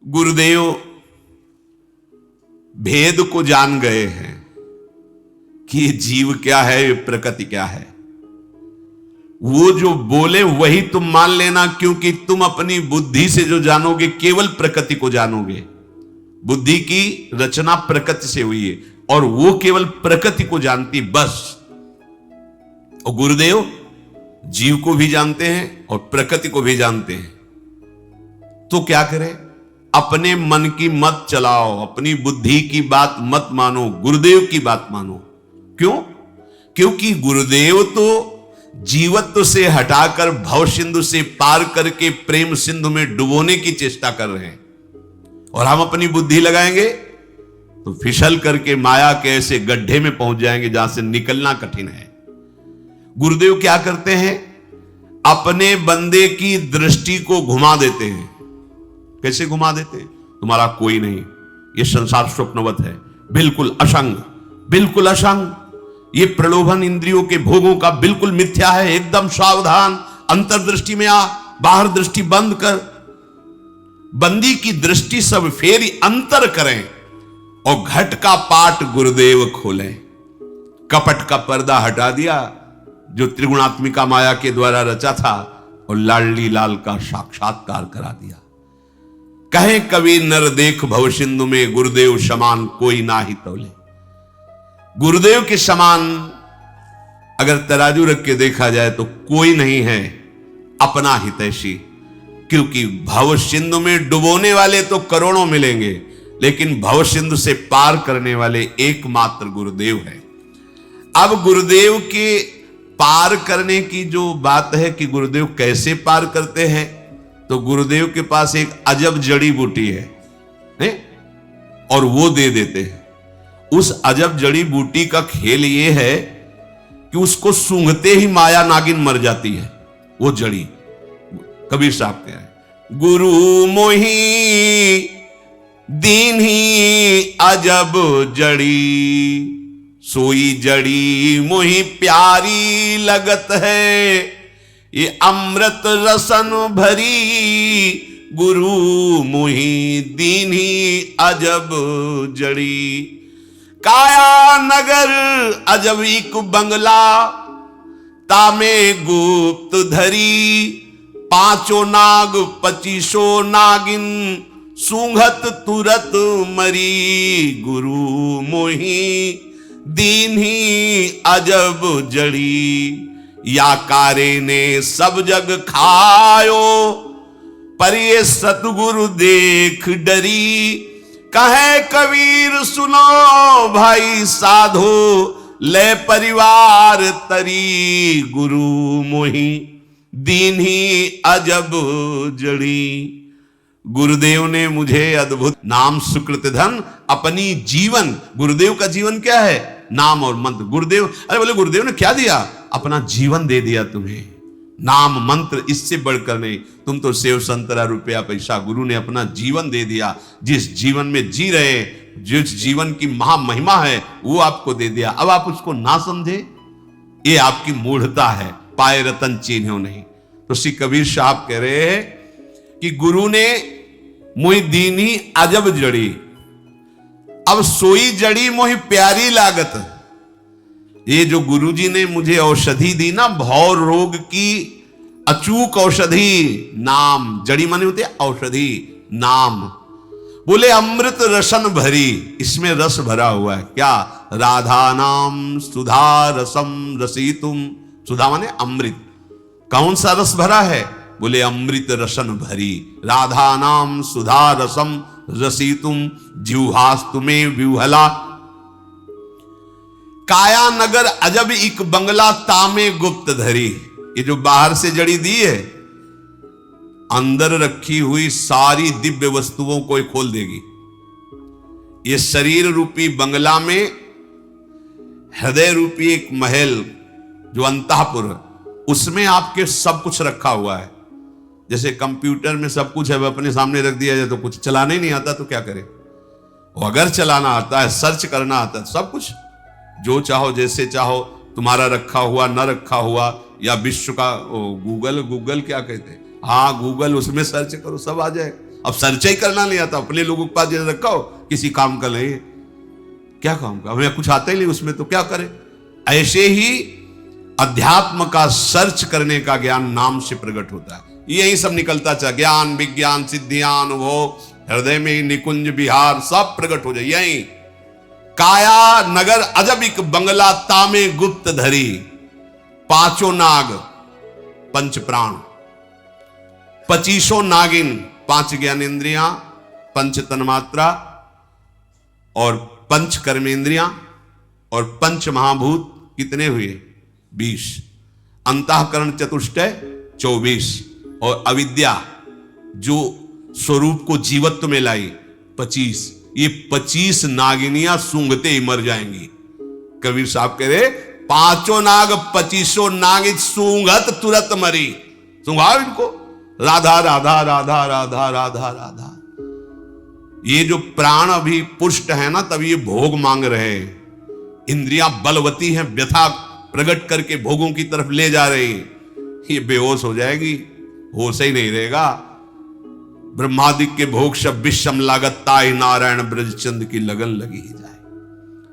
गुरुदेव भेद को जान गए हैं कि ये जीव क्या है, ये प्रकृति क्या है। वो जो बोले वही तुम मान लेना, क्योंकि तुम अपनी बुद्धि से जो जानोगे केवल प्रकृति को जानोगे। बुद्धि की रचना प्रकृति से हुई है और वो केवल प्रकृति को जानती बस। और गुरुदेव जीव को भी जानते हैं और प्रकृति को भी जानते हैं। तो क्या करें? अपने मन की मत चलाओ, अपनी बुद्धि की बात मत मानो, गुरुदेव की बात मानो। क्यों? क्योंकि गुरुदेव तो जीवत्व से हटाकर भव सिंधु से पार करके प्रेम सिंधु में डुबोने की चेष्टा कर रहे हैं, और हम अपनी बुद्धि लगाएंगे तो फिसल करके माया के ऐसे गड्ढे में पहुंच जाएंगे जहां से निकलना कठिन है। गुरुदेव क्या करते हैं? अपने बंदे की दृष्टि को घुमा देते हैं। कैसे घुमा देते हैं? तुम्हारा कोई नहीं, ये संसार स्वप्नवत है, बिल्कुल असंग, बिल्कुल असंग। ये प्रलोभन इंद्रियों के भोगों का बिल्कुल मिथ्या है, एकदम सावधान। अंतर्दृष्टि में आ, बाहर दृष्टि बंद कर। बंदी की दृष्टि सब फेरी अंतर करें और घट का पाट गुरुदेव खोलें। कपट का पर्दा हटा दिया जो त्रिगुणात्मिका माया के द्वारा रचा था, और लाडली लाल का साक्षात्कार करा दिया। कहे कवि नर देख भव सिंधु में, गुरुदेव समान कोई ना ही तौले। गुरुदेव के समान अगर तराजू रख के देखा जाए तो कोई नहीं है अपना हितैषी। क्योंकि भव सिंधु में डुबोने वाले तो करोड़ों मिलेंगे, लेकिन भव सिंधु से पार करने वाले एकमात्र गुरुदेव है। अब गुरुदेव के पार करने की जो बात है कि गुरुदेव कैसे पार करते हैं, तो गुरुदेव के पास एक अजब जड़ी बूटी है, और वो दे देते हैं। उस अजब जड़ी बूटी का खेल ये है कि उसको सूंघते ही माया नागिन मर जाती है। वो जड़ी कबीर साहब कह रहे हैं, गुरु मोही दीन ही अजब जड़ी, सोई जड़ी मोही प्यारी लगत है, ये अमृत रसन भरी, गुरु मोही दीन ही अजब जड़ी। काया नगर अजब एक बंगला, तामे गुप्त धरी, पांचों नाग पचीसो नागिन, सूंघत तुरत मरी, गुरु मोही दीन ही अजब जड़ी। या कारे ने सब जग खायो, पर ये सतगुरु देख डरी, कहे कबीर सुनो भाई साधो, ले परिवार तरी, गुरु मोही दीन ही अजब जड़ी। गुरुदेव ने मुझे अद्भुत नाम सुकृत धन अपनी जीवन, गुरुदेव का जीवन क्या है? नाम और मंत्र। गुरुदेव, अरे बोले गुरुदेव ने क्या दिया? अपना जीवन दे दिया तुम्हें। नाम मंत्र इससे बढ़कर नहीं। तुम तो सेव संतरा रुपया पैसा, गुरु ने अपना जीवन दे दिया। जिस जीवन में जी रहे, जिस जीवन की महामहिमा है, वो आपको दे दिया। अब आप उसको ना समझे, ये आपकी मूढ़ता है। पाए रतन चिन्हो नहीं। तो श्री कबीर साहब कह रहे हैं कि गुरु ने मोहि दीनी अजब जड़ी, अब सोई जड़ी मोहि प्यारी लागत। ये जो गुरुजी ने मुझे औषधि दी ना, भव रोग की अचूक औषधि, नाम। जड़ी माने होते औषधि, नाम। बोले अमृत रसन भरी, इसमें रस भरा हुआ है। क्या? राधा नाम सुधा रसम रसितुम। सुधा माने अमृत। कौन सा रस भरा है? बोले अमृत रसन भरी। राधा नाम सुधा रसम रसितुम, जिह्वास्तु में विह्वला। काया नगर अजब एक बंगला, तामे गुप्त धरी। ये जो बाहर से जड़ी दी है, अंदर रखी हुई सारी दिव्य वस्तुओं को ये खोल देगी। ये शरीर रूपी बंगला में हृदय रूपी एक महल, जो अंतःपुर, उसमें आपके सब कुछ रखा हुआ है। जैसे कंप्यूटर में सब कुछ है, अपने सामने रख दिया जाए तो कुछ चलाने नहीं आता तो क्या करें? और अगर चलाना आता है, सर्च करना आता है, सब कुछ जो चाहो जैसे चाहो तुम्हारा रखा हुआ, न रखा हुआ, या विश्व का गूगल क्या कहते हैं, हाँ गूगल, उसमें सर्च करो सब आ जाए। अब सर्च ही करना नहीं आता, अपने लोगों के पास जैसे रखा हो किसी काम का नहीं, क्या काम का, हमें कुछ आता ही नहीं उसमें तो क्या करें। ऐसे ही अध्यात्म का सर्च करने का ज्ञान नाम से प्रकट होता है। यही सब निकलता चाहे ज्ञान विज्ञान सिद्धियां अनुभव, हृदय में निकुंज विहार सब प्रकट हो जाए। यही काया नगर अजबिक बंगला तामे गुप्त धरी, पांचों नाग पंच प्राण, 25 नागिन, 5 ज्ञानेन्द्रियां, पंच तन्मात्रा और पंच कर्मेंद्रियां और पंच महाभूत कितने हुए 20, अंतःकरण चतुष्टय 24 और अविद्या जो स्वरूप को जीवत्व में लाई 25। ये 25 नागिनियां सूंघते ही मर जाएंगी। कबीर साहब कह रहे 5 नाग 25 नागिन सूंघत तुरंत मरी। सूंघाओ इनको, राधा राधा राधा राधा राधा राधा। ये जो प्राण अभी पुष्ट है ना, तब ये भोग मांग रहे हैं। इंद्रियां बलवती हैं, व्यथा प्रकट करके भोगों की तरफ ले जा रही। ये बेहोश हो जाएगी, होश ही नहीं रहेगा। ब्रह्मादिक के भोग सब विषम लागत ताहि, नारायण ब्रजचंद की लगन लगी ही जाए।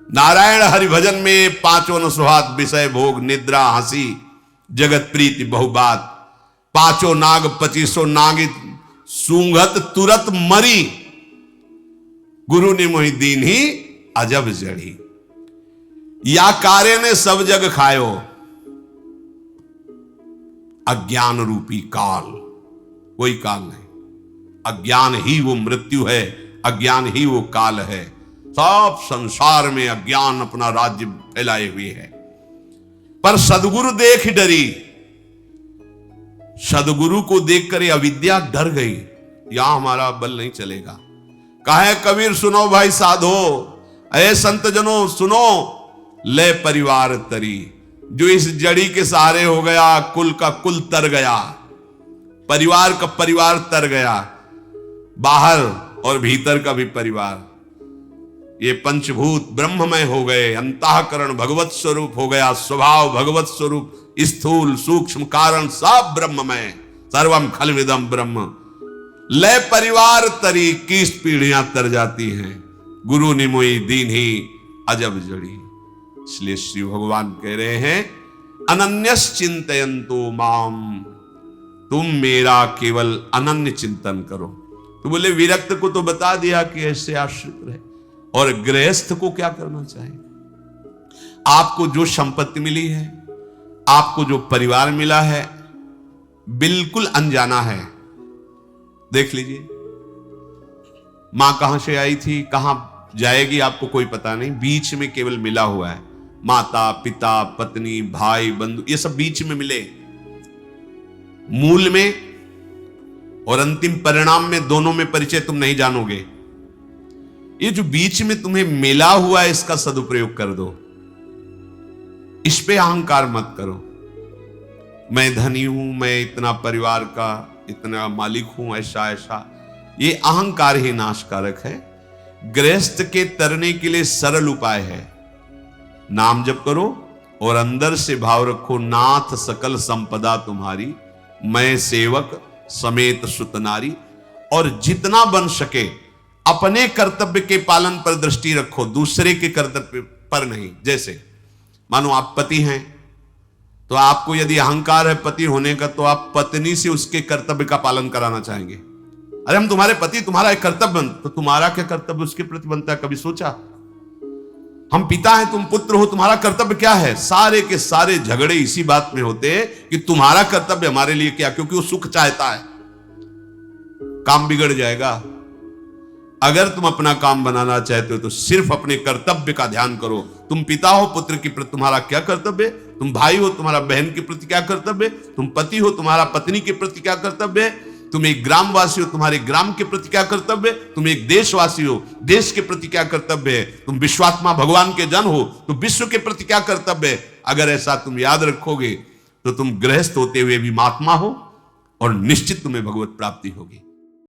नारायण हरिभजन में 5 न सुहात, विषय भोग निद्रा हंसी, जगत प्रीति बहुबात। 5 नाग 25 नागित सूंघत तुरत मरी, गुरु ने मोहि दीन ही अजब जड़ी। या कार्य ने सब जग खायो, अज्ञान रूपी काल, कोई काल नहीं। अज्ञान ही वो मृत्यु है, अज्ञान ही वो काल है। सब संसार में अज्ञान अपना राज्य फैलाए हुए है। पर सदगुरु देख डरी, सदगुरु को देखकर अविद्या डर गई, यहां हमारा बल नहीं चलेगा। कहे कबीर सुनो भाई साधो, अरे संत जनों सुनो, ले परिवार तरी। जो इस जड़ी के सहारे हो गया, कुल का कुल तर गया, परिवार का परिवार तर गया, बाहर और भीतर का भी परिवार। ये पंचभूत ब्रह्ममय हो गए, अंतःकरण भगवत स्वरूप हो गया, स्वभाव भगवत स्वरूप, स्थूल सूक्ष्म कारण सब ब्रह्ममय, सर्वम खलविदम ब्रह्म। लय परिवार तरी, 21 पीढ़ियां तर जाती हैं, गुरु निमोई दीन ही अजब जड़ी। इसलिए श्री भगवान कह रहे हैं अनन्यस चिंतयन्तु माम, तुम मेरा केवल अनन्य चिंतन करो। तो बोले विरक्त को तो बता दिया कि ऐसे आश्रित रहे, और गृहस्थ को क्या करना चाहिए। आपको जो संपत्ति मिली है, आपको जो परिवार मिला है, बिल्कुल अनजाना है। देख लीजिए, मां कहां से आई थी, कहां जाएगी, आपको कोई पता नहीं। बीच में केवल मिला हुआ है, माता पिता पत्नी भाई बंधु, ये सब बीच में मिले। मूल में और अंतिम परिणाम में, दोनों में परिचय तुम नहीं जानोगे। ये जो बीच में तुम्हें मिला हुआ है, इसका सदुपयोग कर दो। इस पे अहंकार मत करो, मैं धनी हूं, मैं इतना परिवार का इतना मालिक हूं, ऐसा ऐसा। ये अहंकार ही नाशकारक है। गृहस्थ के तरने के लिए सरल उपाय है, नाम जप करो और अंदर से भाव रखो, नाथ सकल संपदा तुम्हारी, मैं सेवक समेत सुत नारी। और जितना बन सके अपने कर्तव्य के पालन पर दृष्टि रखो, दूसरे के कर्तव्य पर नहीं। जैसे मानो आप पति हैं, तो आपको यदि अहंकार है पति होने का, तो आप पत्नी से उसके कर्तव्य का पालन कराना चाहेंगे। अरे हम तुम्हारे पति, तुम्हारा एक कर्तव्य, तो तुम्हारा क्या कर्तव्य उसके प्रति बनता है, कभी सोचा? हम पिता हैं, तुम पुत्र हो, तुम्हारा कर्तव्य क्या है? सारे के सारे झगड़े इसी बात में होते हैं कि तुम्हारा कर्तव्य हमारे लिए क्या, क्योंकि वो सुख चाहता है। काम बिगड़ जाएगा। अगर तुम अपना काम बनाना चाहते हो तो सिर्फ अपने कर्तव्य का ध्यान करो। तुम पिता हो, पुत्र के प्रति तुम्हारा क्या कर्तव्य है? तुम भाई हो, तुम्हारा बहन के प्रति क्या कर्तव्य है? तुम पति हो, तुम्हारा पत्नी के प्रति क्या कर्तव्य है? तुम एक ग्रामवासी हो, तुम्हारे ग्राम के प्रति क्या कर्तव्य है? तुम एक देशवासी हो, देश के प्रति क्या कर्तव्य है? तुम विश्वात्मा भगवान के जन हो, तो विश्व के प्रति क्या कर्तव्य है? अगर ऐसा तुम याद रखोगे तो तुम गृहस्थ होते हुए भी महात्मा हो और निश्चित तुम्हें भगवत प्राप्ति होगी।